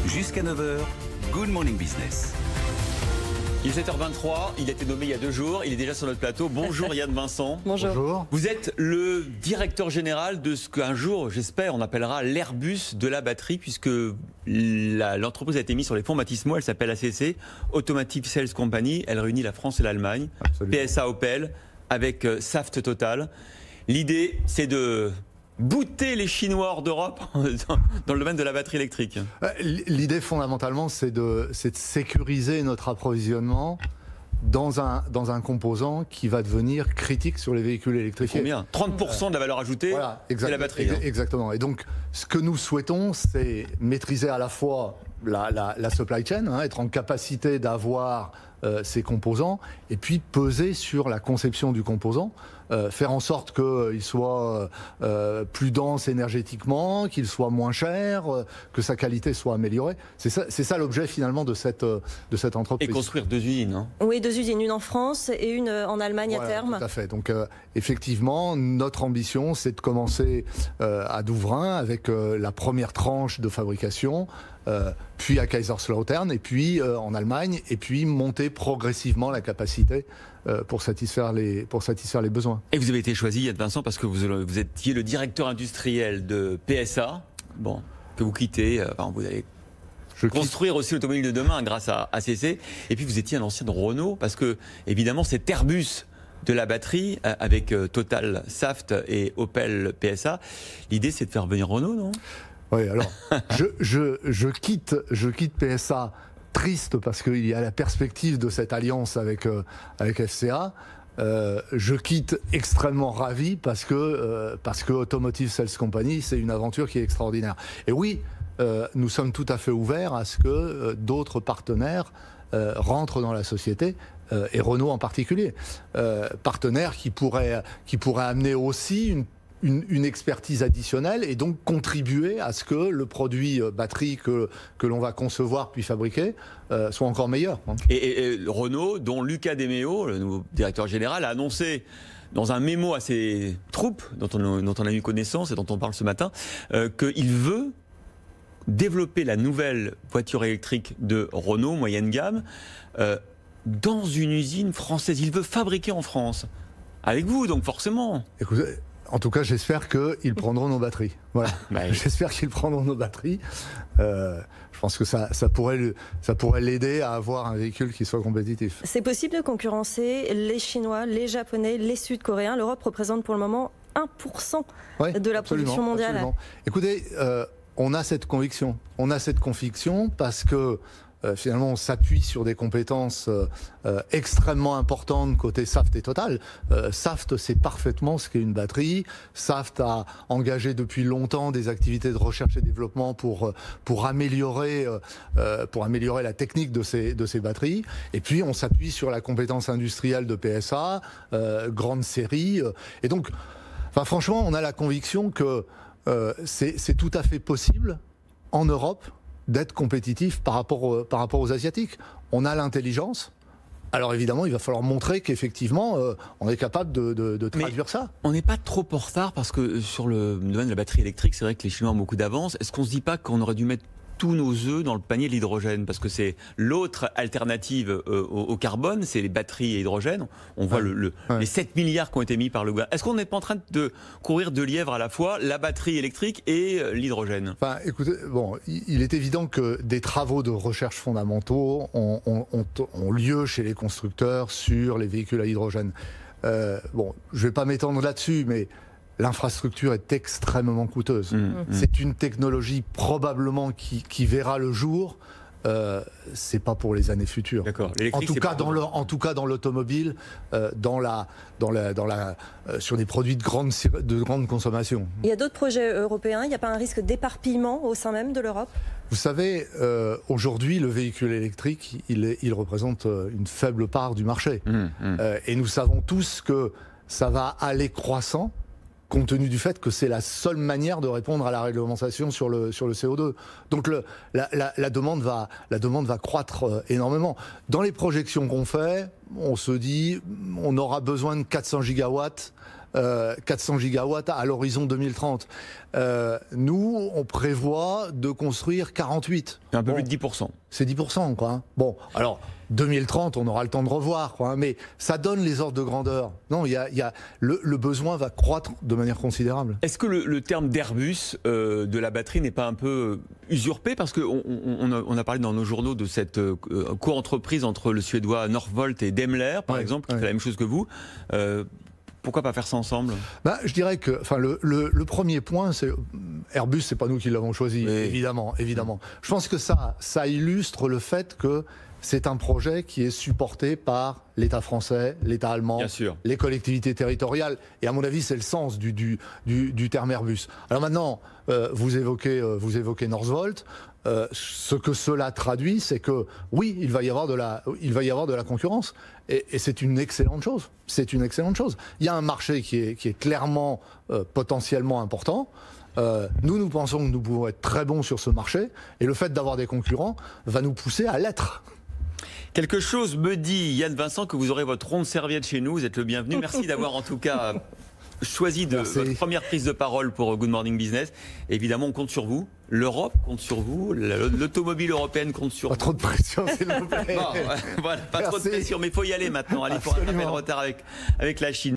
Jusqu'à 9h, Good Morning Business. Il est 7h23, il a été nommé il y a 2 jours, il est déjà sur notre plateau. Bonjour Yann Vincent. Bonjour. Vous êtes le directeur général de ce qu'un jour, j'espère, on appellera l'Airbus de la batterie, puisque l'entreprise a été mise sur les fonds baptismaux, elle s'appelle ACC, Automotive Sales Company, elle réunit la France et l'Allemagne, PSA Opel, avec Saft Total. L'idée, c'est de booter les Chinois hors d'Europe dans le domaine de la batterie électrique. L'idée fondamentalement, c'est de sécuriser notre approvisionnement dans un composant qui va devenir critique sur les véhicules électrifiés. Combien ? 30% de la valeur ajoutée, voilà, c'est la batterie. Exactement. Et donc, ce que nous souhaitons, c'est maîtriser à la fois la supply chain, être en capacité d'avoir ces composants, et puis peser sur la conception du composant, faire en sorte qu'il soit plus dense énergétiquement, qu'il soit moins cher, que sa qualité soit améliorée. C'est ça l'objet finalement de cette entreprise. Et construire 2 usines. Hein. Oui, 2 usines, une en France et une en Allemagne à terme. Tout à fait. Donc effectivement, notre ambition, c'est de commencer à Douvrin avec la première tranche de fabrication, puis à Kaiserslautern, et puis en Allemagne, et puis monter progressivement la capacité pour satisfaire les besoins. Et vous avez été choisi, Yann Vincent, parce que vous étiez le directeur industriel de PSA, que vous quittez, vous allez construire aussi l'automobile de demain grâce à ACC, et puis vous étiez un ancien de Renault, parce que évidemment cet Airbus de la batterie avec Total Saft et Opel PSA, l'idée c'est de faire venir Renault, non ? Oui, alors je quitte PSA triste parce qu'il y a la perspective de cette alliance avec FCA. Je quitte extrêmement ravi parce que Automotive Sales Company, c'est une aventure qui est extraordinaire. Et oui, nous sommes tout à fait ouverts à ce que d'autres partenaires rentrent dans la société. Et Renault en particulier, partenaires qui pourraient amener aussi une expertise additionnelle et donc contribuer à ce que le produit batterie que l'on va concevoir puis fabriquer soit encore meilleur. Et Renault, dont Luca De Meo, le nouveau directeur général, a annoncé dans un mémo à ses troupes, dont on a eu connaissance et dont on parle ce matin, qu'il veut développer la nouvelle voiture électrique de Renault, moyenne gamme, dans une usine française. Il veut fabriquer en France. Avec vous, donc forcément. Écoutez, en tout cas, j'espère qu'ils prendront nos batteries. Voilà. J'espère qu'ils prendront nos batteries. Je pense que ça pourrait l'aider à avoir un véhicule qui soit compétitif. C'est possible de concurrencer les Chinois, les Japonais, les Sud-Coréens. L'Europe représente pour le moment 1% de la production mondiale. Absolument. Écoutez, on a cette conviction. On a cette conviction parce que finalement, on s'appuie sur des compétences extrêmement importantes côté Saft et Total. Saft sait parfaitement ce qu'est une batterie. Saft a engagé depuis longtemps des activités de recherche et développement pour améliorer la technique de ces batteries. Et puis, on s'appuie sur la compétence industrielle de PSA, grande série. Et donc, franchement, on a la conviction que c'est tout à fait possible en Europe d'être compétitif par rapport aux Asiatiques. On a l'intelligence. Alors évidemment, il va falloir montrer qu'effectivement, on est capable de traduire ça. On n'est pas trop en retard parce que sur le domaine de la batterie électrique, c'est vrai que les Chinois ont beaucoup d'avance. Est-ce qu'on ne se dit pas qu'on aurait dû mettre tous nos œufs dans le panier de l'hydrogène, parce que c'est l'autre alternative au carbone, c'est les batteries à hydrogène. On voit les 7 milliards qui ont été mis par le gouvernement. Est-ce qu'on n'est pas en train de courir 2 lièvres à la fois, la batterie électrique et l'hydrogène ? Écoutez, il est évident que des travaux de recherche fondamentaux ont lieu chez les constructeurs sur les véhicules à hydrogène. Je ne vais pas m'étendre là-dessus, mais l'infrastructure est extrêmement coûteuse. C'est une technologie probablement qui verra le jour. C'est pas pour les années futures. D'accord. En tout cas dans l'automobile, sur des produits de grande consommation. Il y a d'autres projets européens. Il n'y a pas un risque d'éparpillement au sein même de l'Europe ? Vous savez, aujourd'hui, le véhicule électrique, il représente une faible part du marché. Et nous savons tous que ça va aller croissant, compte tenu du fait que c'est la seule manière de répondre à la réglementation sur le CO2. Donc la demande va croître énormément. Dans les projections qu'on fait, on se dit on aura besoin de 400 gigawatts 400 gigawatts à l'horizon 2030. Nous, on prévoit de construire 48. Un peu plus de 10%. C'est 10%, quoi. Hein. Bon, alors, 2030, on aura le temps de revoir, quoi. Hein, mais ça donne les ordres de grandeur. Non, le besoin va croître de manière considérable. Est-ce que le terme d'Airbus de la batterie n'est pas un peu usurpé? Parce qu'on a parlé dans nos journaux de cette co-entreprise entre le Suédois Northvolt et Daimler, par exemple, qui fait la même chose que vous. Pourquoi pas faire ça ensemble? Je dirais que le premier point, c'est Airbus, c'est pas nous qui l'avons choisi, évidemment. Je pense que ça illustre le fait que c'est un projet qui est supporté par l'État français, l'État allemand, les collectivités territoriales. Et à mon avis, c'est le sens du terme Airbus. Alors maintenant, vous évoquez Northvolt. Ce que cela traduit, c'est que oui, il va y avoir de la concurrence. Et c'est une excellente chose. C'est une excellente chose. Il y a un marché qui est clairement potentiellement important. Nous pensons que nous pouvons être très bons sur ce marché. Et le fait d'avoir des concurrents va nous pousser à l'être. Quelque chose me dit, Yann Vincent, que vous aurez votre ronde serviette chez nous. Vous êtes le bienvenu. Merci d'avoir en tout cas choisi votre première prise de parole pour Good Morning Business. Évidemment, on compte sur vous. L'Europe compte sur vous. L'automobile européenne compte sur vous. Pas trop de pression, s'il vous plaît. Bon, voilà, pas trop de pression, mais il faut y aller maintenant. Allez, pour rattraper le retard avec la Chine.